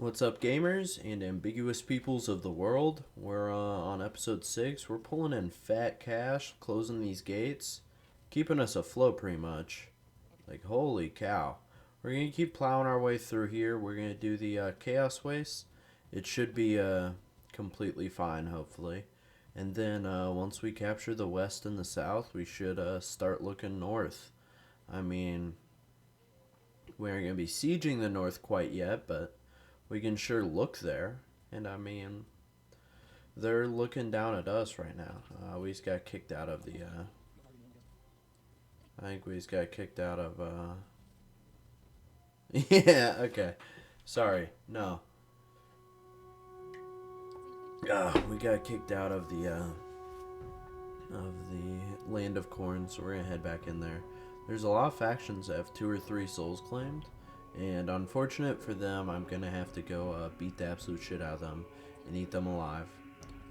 What's up, gamers and ambiguous peoples of the world? We're on episode 6. We're pulling in fat cash, closing these gates, keeping us afloat pretty much. Like, holy cow. We're going to keep plowing our way through here. We're going to do the chaos waste. It should be completely fine, hopefully. And then once we capture the west and the south, we should start looking north. I mean, we aren't going to be sieging the north quite yet, but we can sure look there. And I mean, they're looking down at us right now. We just got kicked out of the. I think we just got kicked out of. Yeah. Okay. Sorry. No. We got kicked out of the land of corn, so we're gonna head back in there. There's a lot of factions that have 2 or 3 souls claimed, and unfortunate for them, I'm gonna have to go beat the absolute shit out of them and eat them alive.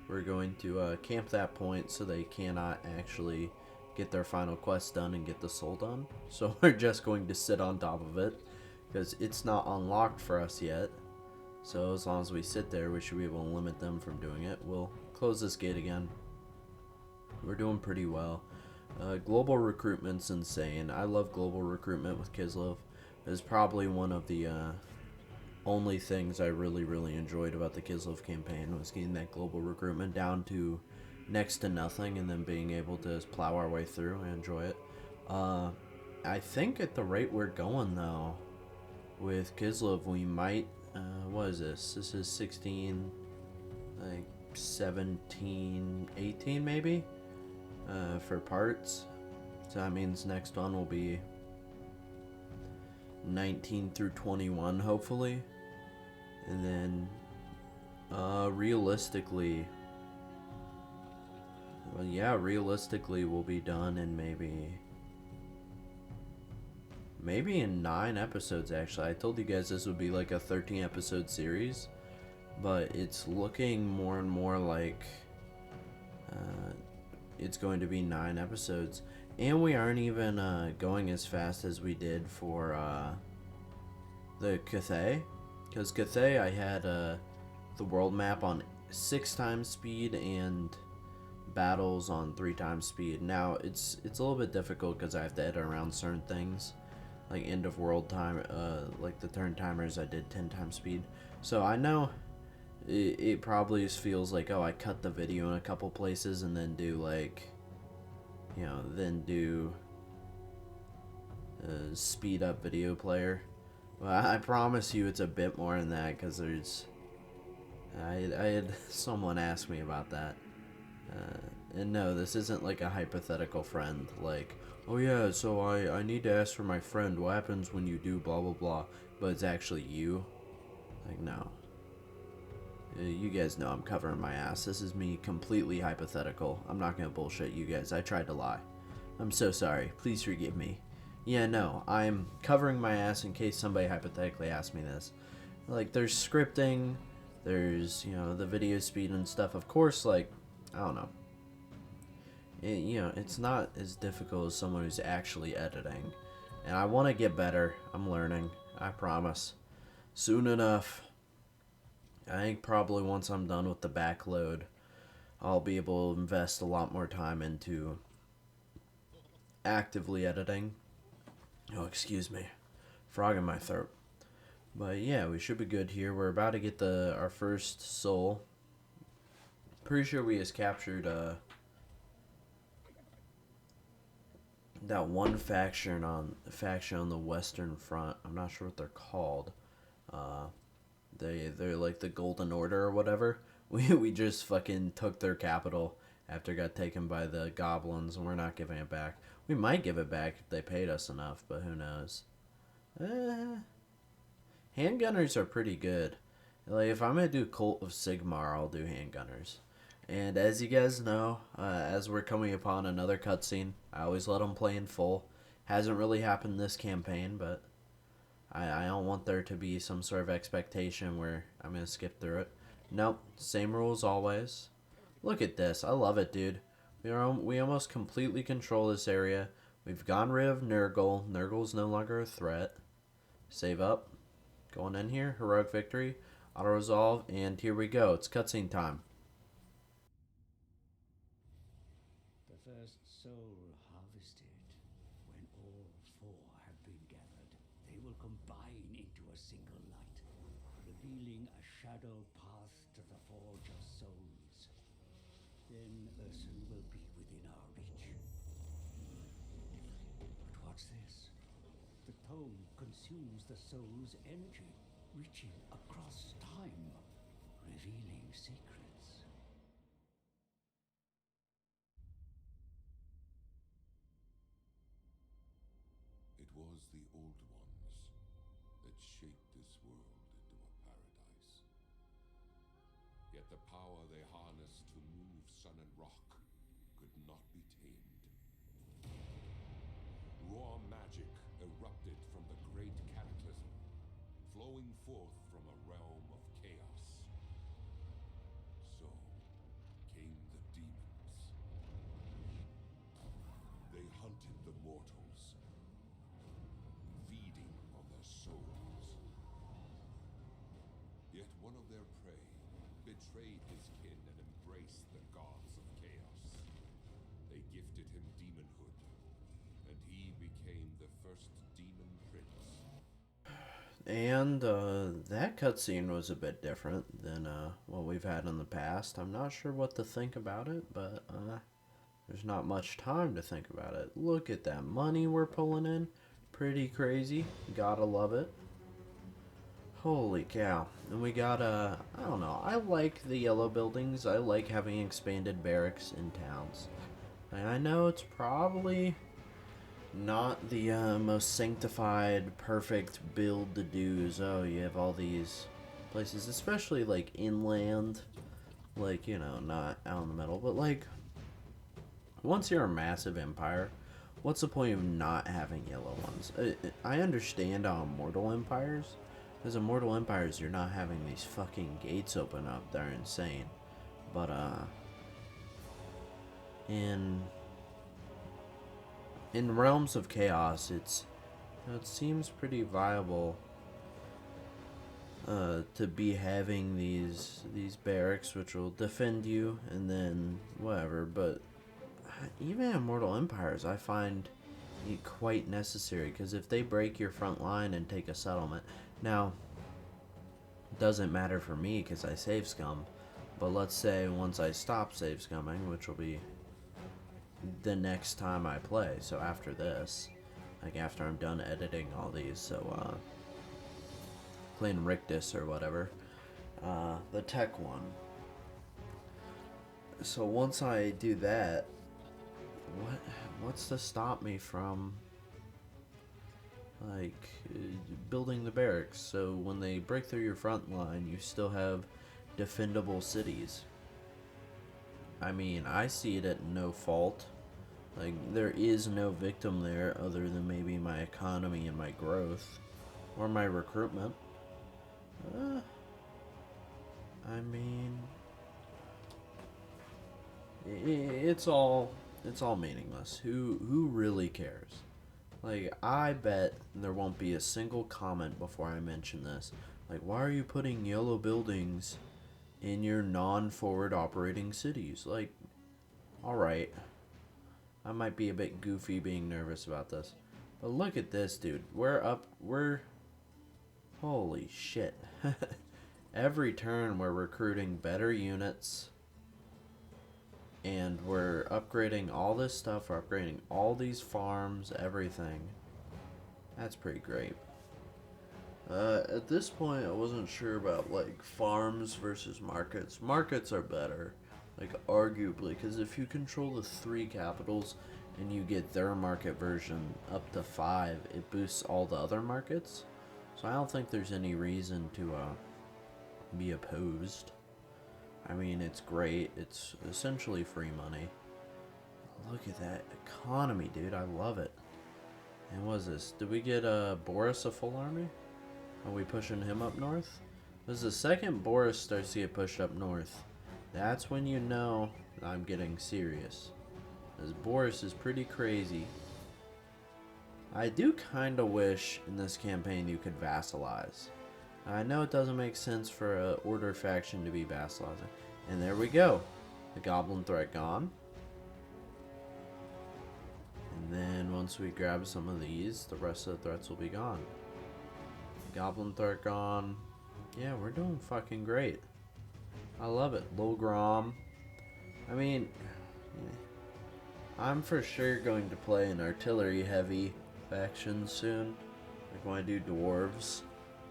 We're going to camp that point so they cannot actually get their final quest done and get the soul done. So we're just going to sit on top of it because it's not unlocked for us yet. So as long as we sit there, we should be able to limit them from doing it. We'll close this gate again. We're doing pretty well. Global recruitment's insane. I love global recruitment with Kislev. It's probably one of the only things I really enjoyed about the Kislev campaign was getting that global recruitment down to next to nothing and then being able to just plow our way through and enjoy it. I think at the rate we're going though, with Kislev, we might, what is this? This is 16, like 17, 18 maybe, for parts. So that means next one will be 19 through 21 hopefully. And then realistically, well, yeah, realistically we'll be done in maybe in 9 episodes. Actually, I told you guys this would be like a 13 episode series, but it's looking more and more like it's going to be 9 episodes, and we aren't even going as fast as we did for the Cathay. Because Cathay, I had the world map on 6 times speed and battles on 3 times speed. Now it's a little bit difficult because I have to edit around certain things, like end of world time, like the turn timers I did 10 times speed. So I know it probably just feels like, oh, I cut the video in a couple places and then do like, you know, then do speed up video player. Well, I promise you it's a bit more than that, because I had someone ask me about that. And no, this isn't like a hypothetical friend, like, oh yeah, so I need to ask for my friend, what happens when you do blah blah blah, but it's actually you. Like, no. You guys know I'm covering my ass. This is me completely hypothetical. I'm not gonna bullshit you guys. I tried to lie. I'm so sorry. Please forgive me. Yeah, no, I'm covering my ass in case somebody hypothetically asks me this. Like, there's scripting, there's, you know, the video speed and stuff. Of course, like, I don't know. You know, it's not as difficult as someone who's actually editing. And I want to get better. I'm learning. I promise. Soon enough. I think probably once I'm done with the backload, I'll be able to invest a lot more time into actively editing. Oh, excuse me. Frog in my throat. But yeah, we should be good here. We're about to get our first soul. Pretty sure we just captured that one faction on the western front. I'm not sure what they're called. They're like the Golden Order or whatever. We just fucking took their capital after it got taken by the goblins, and we're not giving it back. We might give it back if they paid us enough, but who knows. Handgunners are pretty good. Like, if I'm gonna do Cult of Sigmar, I'll do handgunners. And as you guys know, as we're coming upon another cutscene, I always let them play in full. Hasn't really happened this campaign, but I don't want there to be some sort of expectation where I'm gonna skip through it. Nope, same rules always. Look at this, I love it, dude. We almost completely control this area. We've gotten rid of Nurgle. Nurgle's no longer a threat. Save up. Going in here. Heroic victory. Auto resolve, and here we go. It's cutscene time. The first soul harvested. When all four have been gathered, they will combine into a single light, revealing a shadow path to the forge of souls. Then Ursun will be within our reach. But what's this? The tome consumes the soul's energy, reaching across time, revealing secrets. It was the Old Ones that shaped this world into a paradise. Yet the power they harnessed to move sun and rock could not be tamed. Raw magic erupted from the great cataclysm, flowing forth from a realm of chaos. So came the demons. They hunted the mortals, feeding on their souls. Yet one of their prey betrayed his kin and embraced the gods of chaos. They gifted him demonhood, and he became the first demon prince. And that cutscene was a bit different than what we've had in the past. I'm not sure what to think about it, but there's not much time to think about it. Look at that money we're pulling in. Pretty crazy. Gotta love it. Holy cow. And we got, I don't know. I like the yellow buildings. I like having expanded barracks in towns. I know it's probably not the most sanctified, perfect build to do's. Oh, you have all these places, especially like inland, like, you know, not out in the middle, but like, once you're a massive empire, what's the point of not having yellow ones? I understand on Immortal Empires, because Immortal Empires, you're not having these fucking gates open up. They're insane. But, in Realms of Chaos, it seems pretty viable to be having these barracks which will defend you and then whatever. But even in Immortal Empires, I find it quite necessary, because if they break your front line and take a settlement, now it doesn't matter for me because I save scum. But let's say once I stop save scumming, which will be the next time I play, so after this, like after I'm done editing all these, so playing Rictus or whatever, the tech one. So once I do that, what's to stop me from like building the barracks? So when they break through your front line, you still have defendable cities. I mean, I see it at no fault. Like, there is no victim there other than maybe my economy and my growth. Or my recruitment. I mean, it's all meaningless. Who really cares? Like, I bet there won't be a single comment before I mention this. Like, why are you putting yellow buildings in your non-forward operating cities? Like, alright. I might be a bit goofy being nervous about this. But look at this, dude. We're... Holy shit. Every turn we're recruiting better units. And we're upgrading all this stuff. We're upgrading all these farms, everything. That's pretty great. At this point, I wasn't sure about, like, farms versus markets. Markets are better. Like, arguably, because if you control the 3 capitals and you get their market version up to 5, it boosts all the other markets. So I don't think there's any reason to be opposed. I mean, it's great. It's essentially free money. Look at that economy, dude. I love it. And what is this? Did we get Boris a full army? Are we pushing him up north? This is the second Boris starts to get pushed up north. That's when you know I'm getting serious. This Boris is pretty crazy. I do kind of wish in this campaign you could vassalize. I know it doesn't make sense for a Order faction to be vassalizing. And there we go. The Goblin threat gone. And then once we grab some of these, the rest of the threats will be gone. Goblin threat gone. Yeah, we're doing fucking great. I love it. Low Grom. I mean, I'm for sure going to play an artillery heavy faction soon. Like when I do dwarves,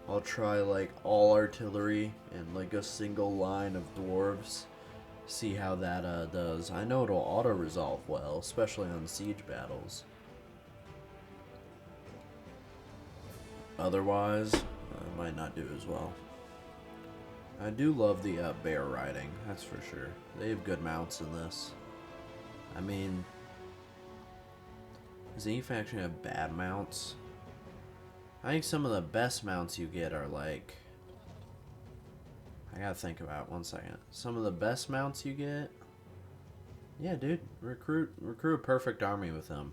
I'll try like all artillery and like a single line of dwarves. See how that does. I know it'll auto resolve well, especially on siege battles. Otherwise, I might not do as well. I do love the bear riding, that's for sure. They have good mounts in this. I mean, does any faction have bad mounts? I think some of the best mounts you get are like, I gotta think about it 1 second. Some of the best mounts you get, yeah, dude, recruit a perfect army with him.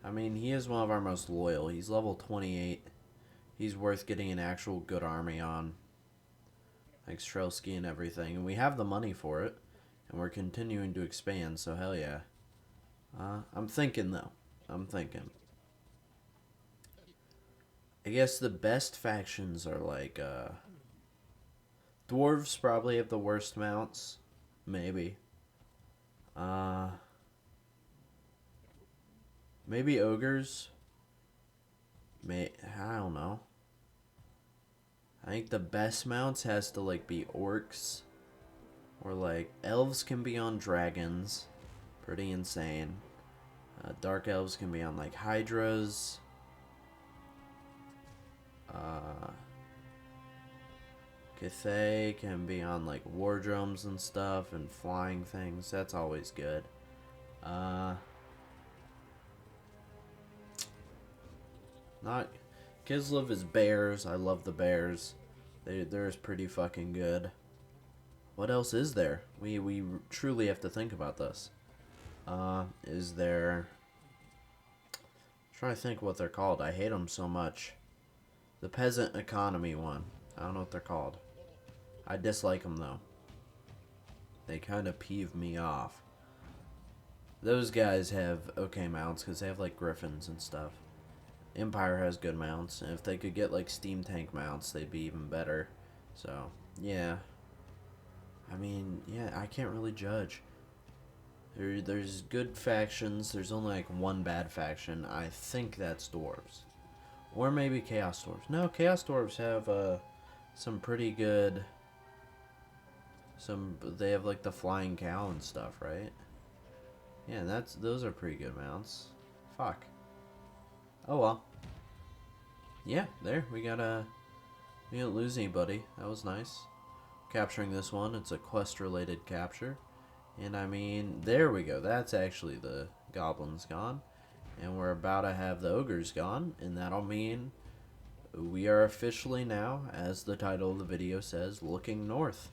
I mean, he is one of our most loyal. He's level 28. He's worth getting an actual good army on, like Strelsky and everything. And we have the money for it, and we're continuing to expand. So hell yeah. I'm thinking though. I'm thinking. I guess the best factions are like dwarves probably have the worst mounts, maybe. Maybe ogres. I don't know. I think the best mounts has to like be orcs, or like elves can be on dragons, pretty insane. Dark elves can be on like hydras. Cathay can be on like war drums and stuff and flying things. That's always good. Not Kislev is bears. I love the bears. They're pretty fucking good. What else is there? We truly have to think about this. Is there? I'm trying to think what they're called. I hate them so much. The peasant economy one. I don't know what they're called. I dislike them though. They kind of peeve me off. Those guys have okay mounts because they have like griffins and stuff. Empire has good mounts, and if they could get like steam tank mounts, they'd be even better. So yeah. I mean, yeah, I can't really judge. There's good factions. There's only like one bad faction. I think that's dwarves. Or maybe Chaos Dwarves. No, Chaos Dwarves have some pretty good... They have like the flying cow and stuff, right? Yeah, those are pretty good mounts. Fuck. Oh well. Yeah, there, we didn't lose anybody. That was nice. Capturing this one, it's a quest-related capture. And I mean, there we go. That's actually the goblins gone. And we're about to have the ogres gone. And that'll mean we are officially now, as the title of the video says, looking north.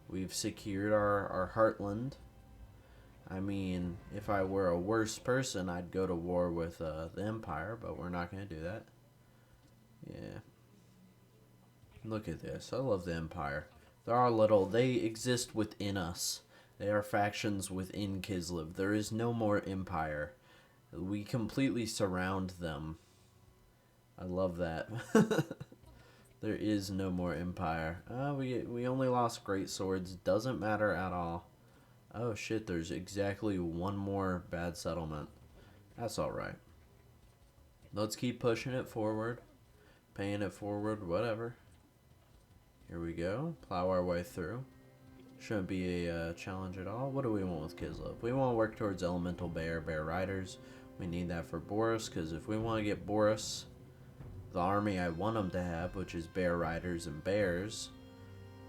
We've secured our heartland. I mean, if I were a worse person, I'd go to war with the Empire, but we're not going to do that. Yeah. Look at this. I love the Empire. They exist within us. They are factions within Kislev. There is no more Empire. We completely surround them. I love that. There is no more Empire. We only lost great swords. Doesn't matter at all. Oh shit, there's exactly one more bad settlement. That's alright. Let's keep pushing it forward. Paying it forward, whatever. Here we go. Plow our way through. Shouldn't be a challenge at all. What do we want with Kislev? We want to work towards Elemental Bear Riders. We need that for Boris, because if we want to get Boris, the army I want him to have, which is Bear Riders and Bears,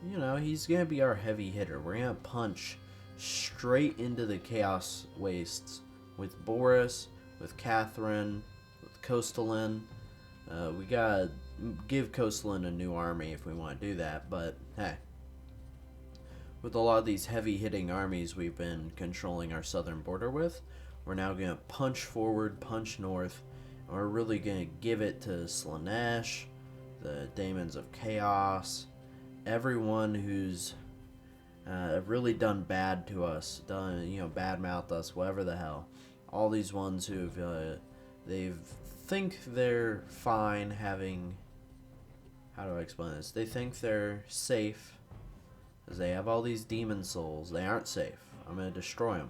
you know, he's going to be our heavy hitter. We're going to punch straight into the Chaos Wastes with Boris, with Catherine, with Kostalin. We got to give Kostalin a new army if we want to do that, but hey. With a lot of these heavy-hitting armies we've been controlling our southern border with, we're now going to punch forward, punch north, and we're really going to give it to Slaanesh, the Daemons of Chaos, everyone who's really done bad to us, done, you know, bad-mouthed us, whatever the hell. All these ones who've, they think they're fine having, how do I explain this? They think they're safe, because they have all these demon souls. They aren't safe. I'm going to destroy them.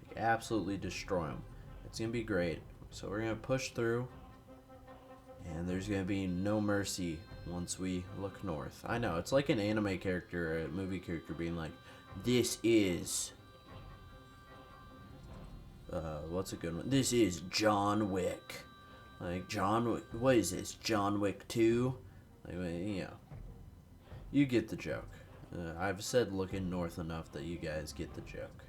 Like, absolutely destroy them. It's going to be great. So we're going to push through, and there's going to be no mercy once we look north. I know, it's like an anime character, a movie character being like, this is... what's a good one? This is John Wick. Like, John Wick... What is this? John Wick 2? Like, you know. You get the joke. I've said looking north enough that you guys get the joke.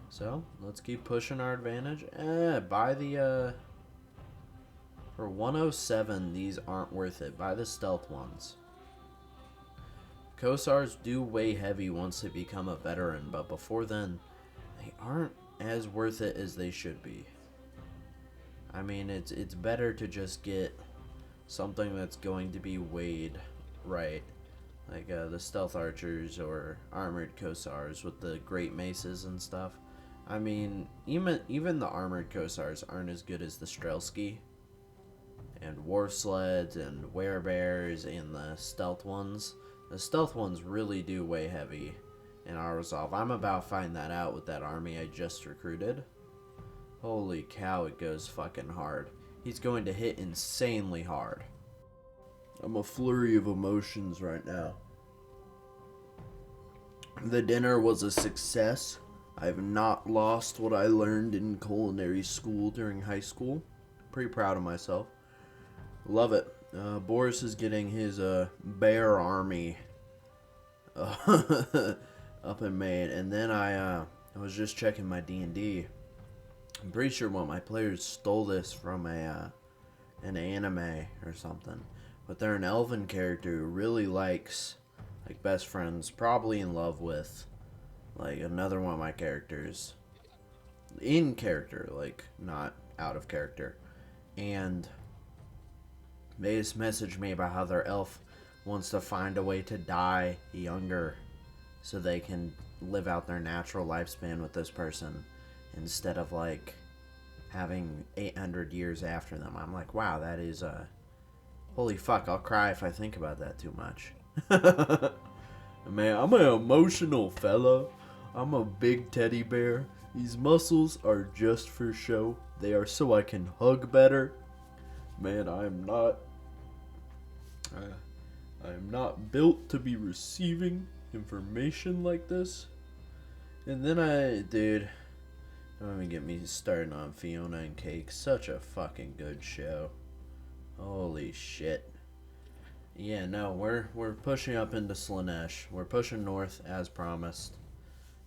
So, let's keep pushing our advantage. Buy the, for 107, these aren't worth it. Buy the stealth ones. Kosars do weigh heavy once they become a veteran, but before then, they aren't as worth it as they should be. I mean, it's better to just get something that's going to be weighed right. Like the stealth archers or armored Kosars with the great maces and stuff. I mean, even the armored Kosars aren't as good as the Strelski and war sleds and werebears and the stealth ones. The stealth ones really do weigh heavy in our resolve. I'm about to find that out with that army I just recruited. Holy cow, it goes fucking hard. He's going to hit insanely hard. I'm a flurry of emotions right now. The dinner was a success. I've not lost what I learned in culinary school during high school. Pretty proud of myself. Love it. Boris is getting his bear army up and made. And then I was just checking my D&D. I'm pretty sure one of my players stole this from an anime or something. But they're an elven character who really likes, like, best friends, probably in love with, like, another one of my characters. In character, like, not out of character. And they just messaged me about how their elf wants to find a way to die younger so they can live out their natural lifespan with this person instead of, like, having 800 years after them. I'm like, wow, that is holy fuck, I'll cry if I think about that too much. Man, I'm an emotional fella. I'm a big teddy bear. These muscles are just for show. They are so I can hug better. Man, I am not built to be receiving information like this. And then dude, don't even get me started on Fiona and Cake. Such a fucking good show. Holy shit. Yeah, no, we're pushing up into Slaanesh. We're pushing north as promised.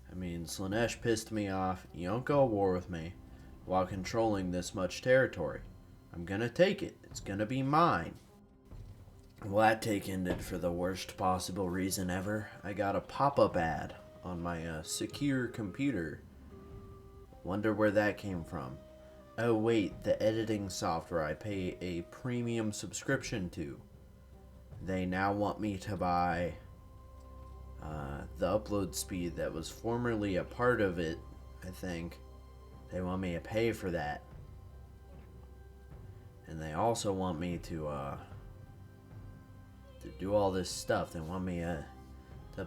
I mean, Slaanesh pissed me off. You don't go to war with me while controlling this much territory. I'm gonna take it. It's gonna be mine. Well, that take ended for the worst possible reason ever. I got a pop-up ad on my secure computer. Wonder where that came from. Oh wait, the editing software I pay a premium subscription to. They now want me to buy the upload speed that was formerly a part of it, I think. They want me to pay for that. And they also want me to do all this stuff. They want me to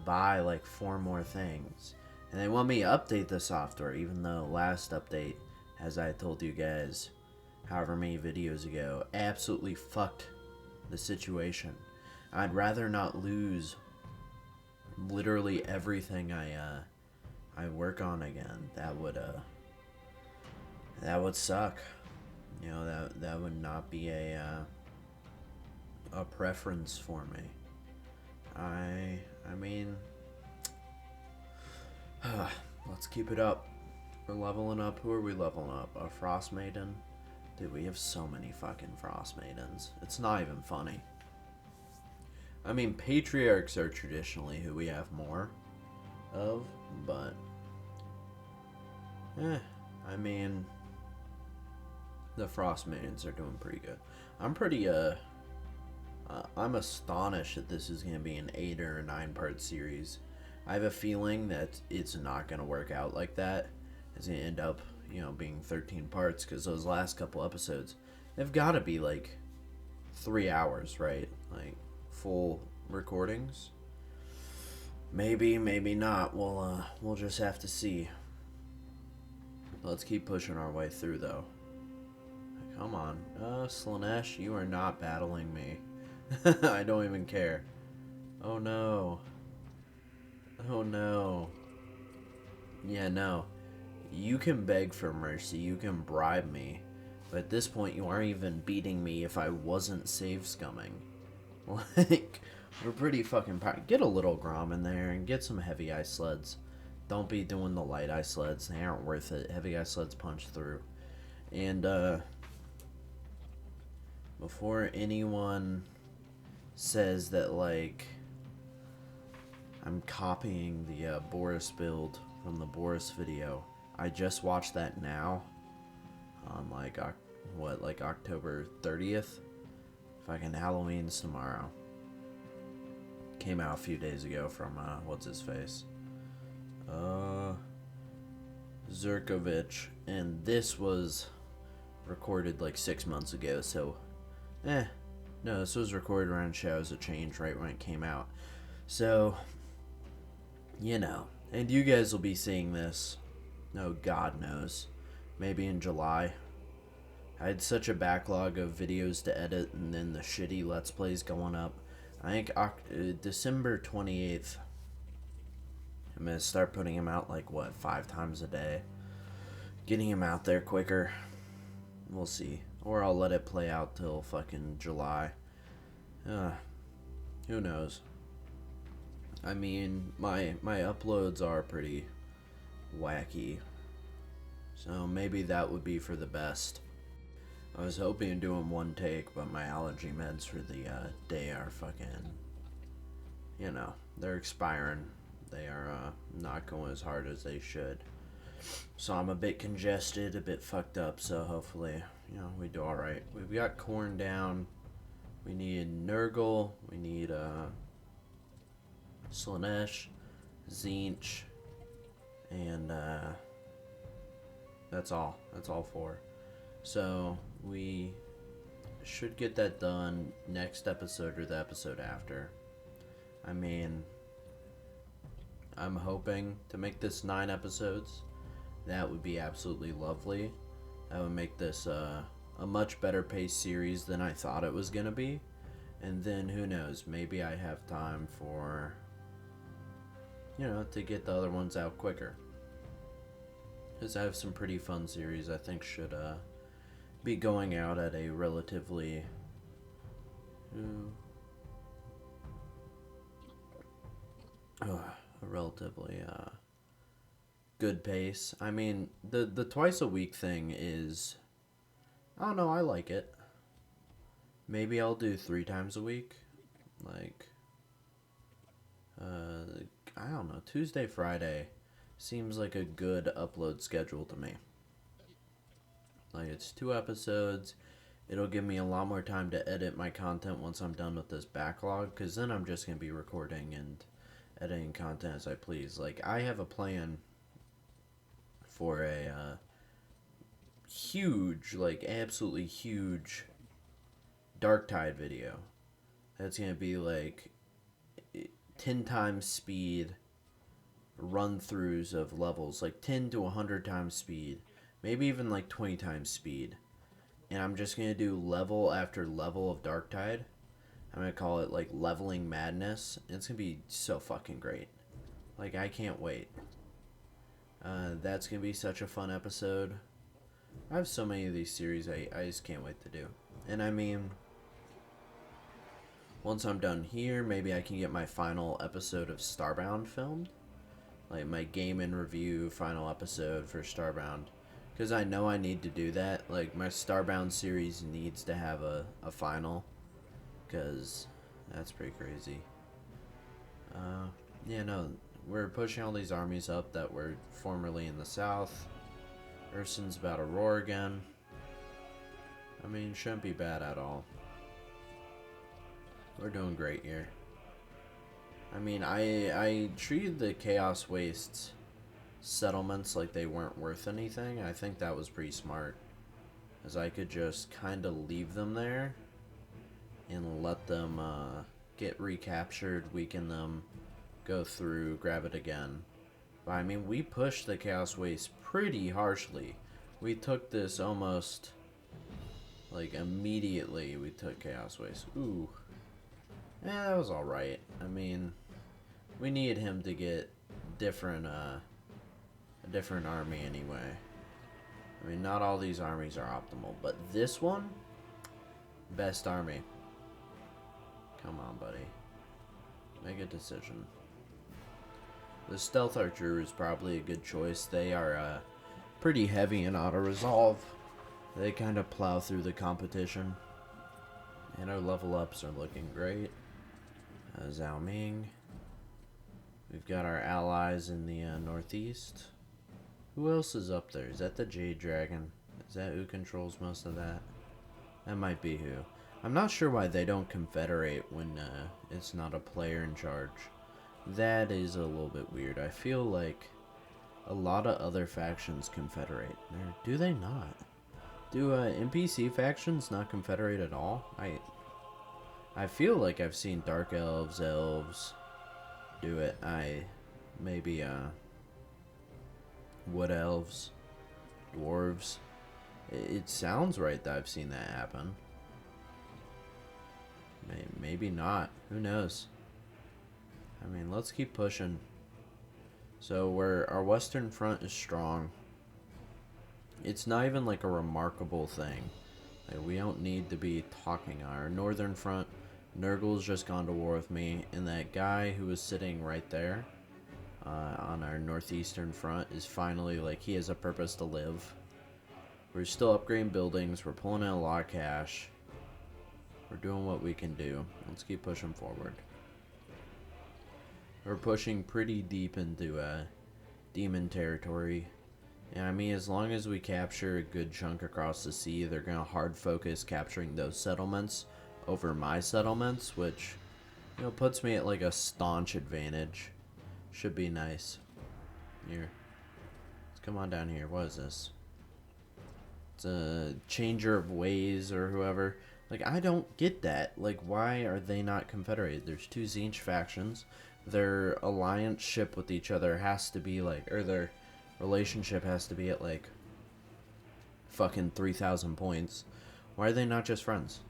buy like 4 more things. And they want me to update the software, even though last update, as I told you guys however many videos ago, absolutely fucked the situation. I'd rather not lose literally everything I work on again. That would suck. You know, that would not be a preference for me. I mean, let's keep it up. We're leveling up. Who are we leveling up? A Frost Maiden? Dude, we have so many fucking Frost Maidens. It's not even funny. I mean, Patriarchs are traditionally who we have more of, but I mean, the Frost Maidens are doing pretty good. I'm pretty I'm astonished that this is going to be an 8 or a 9-part series. I have a feeling that it's not going to work out like that. It's going to end up, being 13 parts, because those last couple episodes, they've got to be like 3 hours, right? Like full recordings. Maybe, maybe not. We'll just have to see. Let's keep pushing our way through, though. Come on. Slanesh, you are not battling me. I don't even care. Oh no. Oh no. Yeah, no. You can beg for mercy, you can bribe me, but at this point you aren't even beating me if I wasn't save scumming. Like, we're pretty fucking get a little Grom in there and get some heavy ice sleds. Don't be doing the light ice sleds, they aren't worth it. Heavy ice sleds punch through. And before anyone says that, like, I'm copying the Boris build from the Boris video, I just watched that now on like October 30th. Fucking Halloween's tomorrow. Came out a few days ago from what's his face, Zurkovich, and this was recorded like 6 months ago. So, no, this was recorded around Shadows of Change, right when it came out. So, and you guys will be seeing this, oh, God knows, maybe in July. I had such a backlog of videos to edit, and then the shitty Let's Plays going up. I think December 28th, I'm going to start putting them out, 5 times a day. Getting them out there quicker. We'll see. Or I'll let it play out till fucking July. Who knows? I mean, my uploads are pretty wacky. So maybe that would be for the best. I was hoping to do them one take, but my allergy meds for the day are fucking, they're expiring. They are not going as hard as they should. So I'm a bit congested, a bit fucked up, so hopefully, we do alright. We've got Corn down. We need Nurgle. We need Slanesh, Zinch, and that's all. That's all 4. So we should get that done next episode or the episode after. I mean, I'm hoping to make this 9 episodes. That would be absolutely lovely. That would make this a much better paced series than I thought it was gonna be. And then who knows, maybe I have time for, to get the other ones out quicker. Because I have some pretty fun series I think should be going out at a relatively good pace. I mean, the twice a week thing is, I don't know, I like it. Maybe I'll do 3 times a week. I don't know, Tuesday, Friday seems like a good upload schedule to me. Like, it's 2 episodes. It'll give me a lot more time to edit my content once I'm done with this backlog, because then I'm just going to be recording and editing content as I please. Like, I have a plan for a huge, absolutely huge Darktide video. That's going to be 10 times speed run-throughs of levels, 10 to 100 times speed, maybe even 20 times speed. And I'm just going to do level after level of Darktide. I'm going to call it Leveling Madness. And it's going to be so fucking great. I can't wait. That's going to be such a fun episode. I have so many of these series I just can't wait to do. And I mean, once I'm done here, maybe I can get my final episode of Starbound filmed. My game and review final episode for Starbound. Because I know I need to do that. My Starbound series needs to have a final. Because that's pretty crazy. Yeah, no, we're pushing all these armies up that were formerly in the south. Urson's about to roar again. I mean, shouldn't be bad at all. We're doing great here. I mean, I treated the Chaos Wastes settlements like they weren't worth anything. I think that was pretty smart. As I could just kind of leave them there and let them get recaptured, weaken them, go through, grab it again. But I mean, we pushed the Chaos Waste pretty harshly. We took this almost, like, immediately we took Chaos Waste. Ooh. That was alright. I mean, we needed him to get different, a different army anyway. I mean, not all these armies are optimal, but this one, best army. Come on, buddy. Make a decision. The Stealth Archer is probably a good choice. They are pretty heavy in auto-resolve. They kind of plow through the competition. And our level ups are looking great. Zhao Ming. We've got our allies in the northeast. Who else is up there? Is that the Jade Dragon? Is that who controls most of that? That might be who. I'm not sure why they don't confederate when it's not a player in charge. That is a little bit weird. I feel like a lot of other factions confederate. Or do they not? Do NPC factions not confederate at all? I feel like I've seen Dark Elves, Elves do it. Maybe Wood Elves, Dwarves. It sounds right that I've seen that happen. Maybe not. Who knows? I mean, let's keep pushing. So our western front is strong. It's not even like a remarkable thing. Like, we don't need to be talking on our northern front. Nurgle's just gone to war with me, and that guy who was sitting right there on our northeastern front is finally, like, he has a purpose to live. We're still upgrading buildings. We're pulling in a lot of cash. We're doing what we can do. Let's keep pushing forward. We're pushing pretty deep into demon territory. And I mean, as long as we capture a good chunk across the sea, they're going to hard focus capturing those settlements over my settlements, which, you know, puts me at like a staunch advantage. Should be nice. Here. Let's come on down here. What is this? It's a changer of ways or whoever. Like, I don't get that. Like, why are they not confederated? There's two Tzeentch factions. Their alliance ship with each other has to be like, or their relationship has to be at like fucking 3,000 points. Why are they not just friends?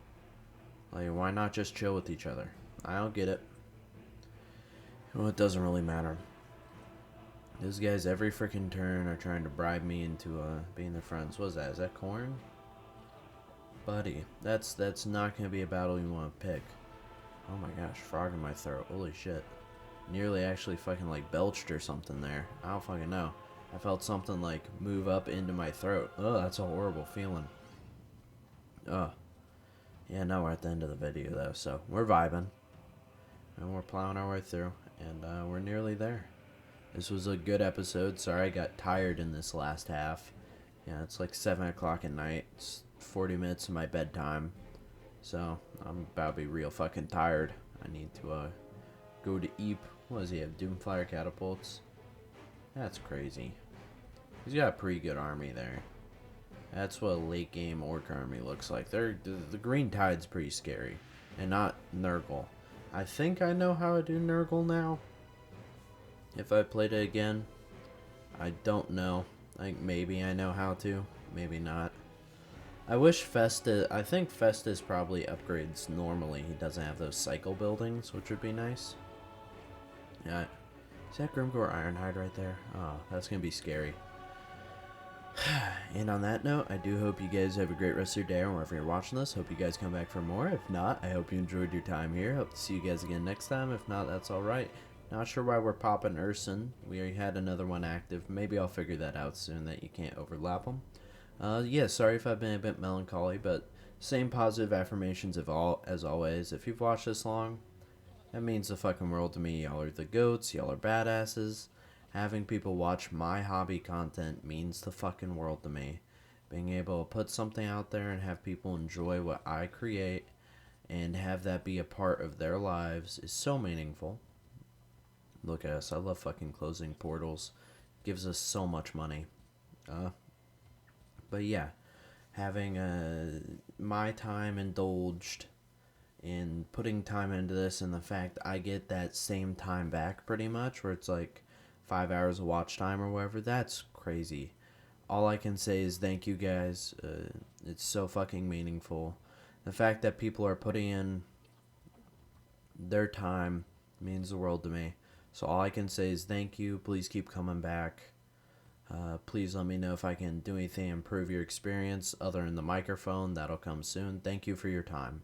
Like, why not just chill with each other? I don't get it. Well, it doesn't really matter. Those guys every freaking turn are trying to bribe me into being their friends. What is that? Is that corn? Buddy, that's not gonna be a battle you want to pick. Oh my gosh, frog in my throat. Holy shit. Nearly actually fucking like belched or something there. I don't fucking know. I felt something like move up into my throat. Oh, that's a horrible feeling. Oh. Yeah, now we're at the end of the video though, so we're vibing. And we're plowing our way through. And we're nearly there. This was a good episode. Sorry I got tired in this last half. Yeah, it's like 7 o'clock at night. It's 40 minutes of my bedtime. So, I'm about to be real fucking tired. I need to go to Eep. What does he have? Doomfire catapults? That's crazy. He's got a pretty good army there. That's what a late game orc army looks like. The green tide's pretty scary. And not Nurgle. I think I know how to do Nurgle now. If I played it again, I don't know. Like, maybe I know how to. Maybe not. I wish I think Festus probably upgrades normally. He doesn't have those cycle buildings, which would be nice. Yeah. Is that Grimgore Ironhide right there? Oh, that's going to be scary. And on that note, I do hope you guys have a great rest of your day or wherever you're watching this. Hope you guys come back for more. If not, I hope you enjoyed your time here. Hope to see you guys again next time. If not, that's alright. Not sure why we're popping Urson. We already had another one active. Maybe I'll figure that out soon, that you can't overlap them. Yeah, sorry if I've been a bit melancholy, but same positive affirmations as always. If you've watched this long, that means the fucking world to me. Y'all are the goats. Y'all are badasses. Having people watch my hobby content means the fucking world to me. Being able to put something out there and have people enjoy what I create and have that be a part of their lives is so meaningful. Look at us. I love fucking closing portals. Gives us so much money. But yeah, having my time indulged in putting time into this, and the fact I get that same time back pretty much, where it's like 5 hours of watch time or whatever, that's crazy. All I can say is thank you guys. It's so fucking meaningful. The fact that people are putting in their time means the world to me. So all I can say is thank you. Please keep coming back. Please let me know if I can do anything to improve your experience other than the microphone. That'll come soon. Thank you for your time.